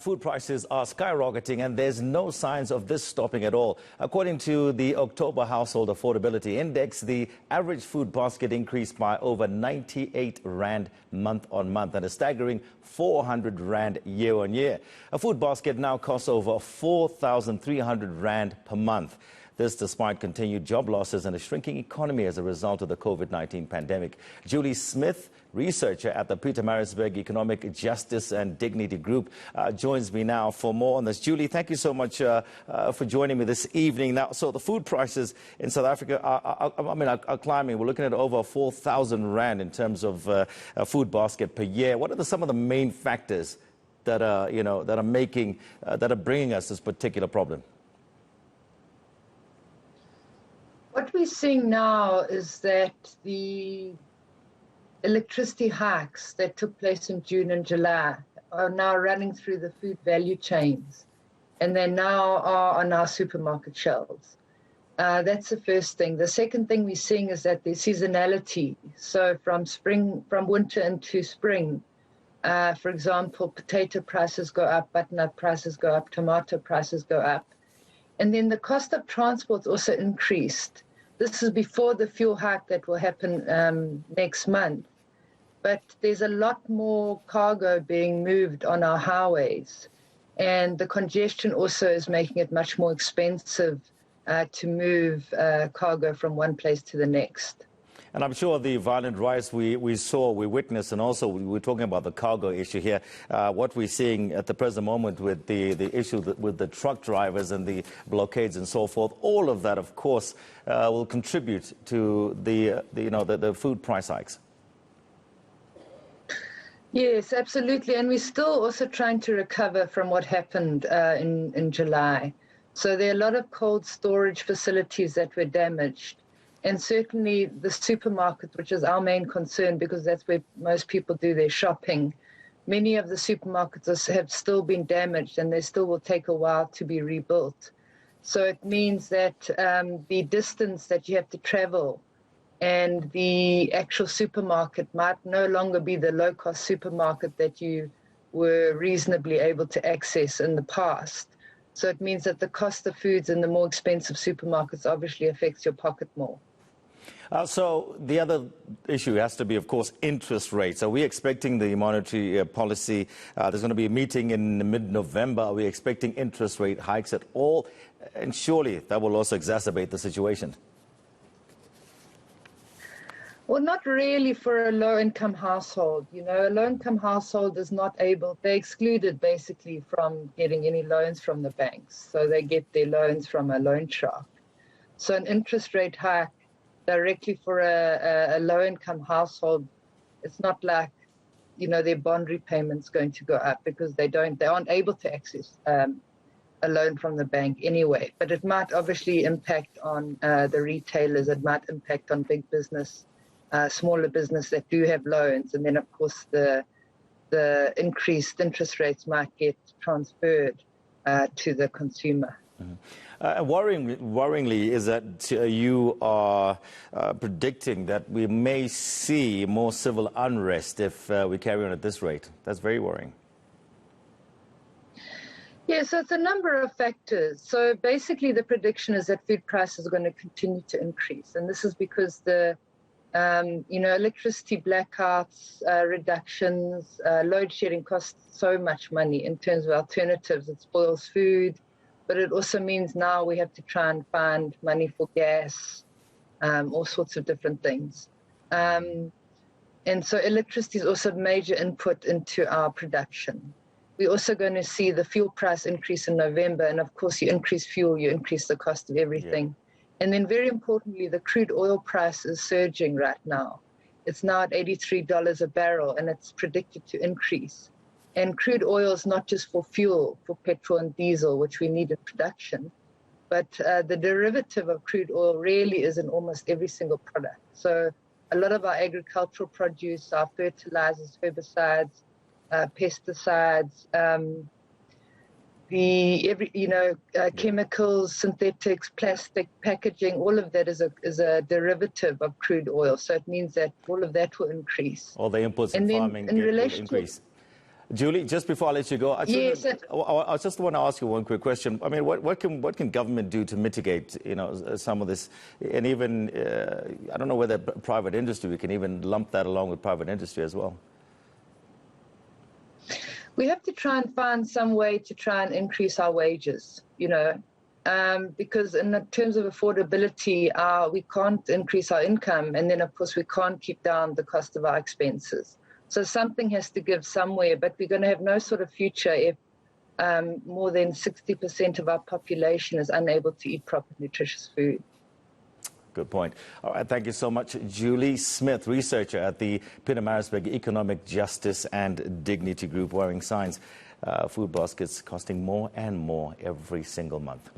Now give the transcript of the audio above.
Food prices are skyrocketing and there's no signs of this stopping at all. According to the October Household Affordability Index, the average food basket increased by over 98 Rand month on month and a staggering 400 Rand year on year. A food basket now costs over 4,300 Rand per month. This despite continued job losses and a shrinking economy as a result of the COVID-19 pandemic. Julie Smith, researcher at the Pietermaritzburg Economic Justice and Dignity Group, joins me now for more on this. Julie, thank you so much for joining me this evening. Now, so the food prices in South Africa are climbing. We're looking at over 4,000 Rand in terms of a food basket per year. What are some of the main factors that are bringing us this particular problem? What we're seeing now is that the electricity hikes that took place in June and July are now running through the food value chains, and they now are on our supermarket shelves. That's the first thing. The second thing we're seeing is that there's seasonality. So from winter into spring, for example, potato prices go up, butternut prices go up, tomato prices go up. And then the cost of transport's also increased. This is before the fuel hike that will happen next month. But there's a lot more cargo being moved on our highways. And the congestion also is making it much more expensive to move cargo from one place to the next. And I'm sure the violent riots we witnessed, and also we're talking about the cargo issue here, what we're seeing at the present moment with the issue with the truck drivers and the blockades and so forth, all of that, of course, will contribute to the food price hikes. Yes, absolutely. And we're still also trying to recover from what happened in July. So there are a lot of cold storage facilities that were damaged. And certainly the supermarket, which is our main concern because that's where most people do their shopping, many of the supermarkets have still been damaged and they still will take a while to be rebuilt. So it means that the distance that you have to travel and the actual supermarket might no longer be the low-cost supermarket that you were reasonably able to access in the past. So it means that the cost of foods in the more expensive supermarkets obviously affects your pocket more. So the other issue has to be, of course, interest rates. Are we expecting the monetary policy? There's going to be a meeting in mid-November. Are we expecting interest rate hikes at all? And surely that will also exacerbate the situation. Well, not really for a low-income household. You know, a low-income household is not able, they're excluded basically from getting any loans from the banks. So they get their loans from a loan shark. So an interest rate hike directly for a low-income household, it's not like, you know, their bond repayment's going to go up because they aren't able to access a loan from the bank anyway. But it might obviously impact on the retailers. It might impact on big business, smaller business that do have loans. And then, of course, the increased interest rates might get transferred to the consumer. Mm-hmm. Worryingly is that you are predicting that we may see more civil unrest if we carry on at this rate. That's very worrying. Yeah, so it's a number of factors. So basically the prediction is that food prices are going to continue to increase. And this is because the electricity blackouts, reductions, load shedding costs so much money in terms of alternatives. It spoils food. But it also means now we have to try and find money for gas, all sorts of different things. And so electricity is also a major input into our production. We're also going to see the fuel price increase in November. And of course, you increase fuel, you increase the cost of everything. Yeah. And then very importantly, the crude oil price is surging right now. It's now at $83 a barrel, and it's predicted to increase. And crude oil is not just for fuel, for petrol and diesel, which we need in production, but the derivative of crude oil really is in almost every single product. So a lot of our agricultural produce, our fertilizers, herbicides, pesticides, chemicals, synthetics, plastic, packaging, all of that is a derivative of crude oil. So it means that all of that will increase. All the inputs in farming will increase. Julie, just before I let you go, I Yes. just want to ask you one quick question. I mean, what can government do to mitigate, some of this, and even I don't know whether private industry, we can even lump that along with private industry as well. We have to try and find some way to try and increase our wages, because in terms of affordability, we can't increase our income, and then of course we can't keep down the cost of our expenses. So something has to give somewhere, but we're going to have no sort of future if more than 60% of our population is unable to eat proper, nutritious food. Good point. All right, thank you so much, Julie Smith, researcher at the Pietermaritzburg Economic Justice and Dignity Group, worrying signs food baskets costing more and more every single month.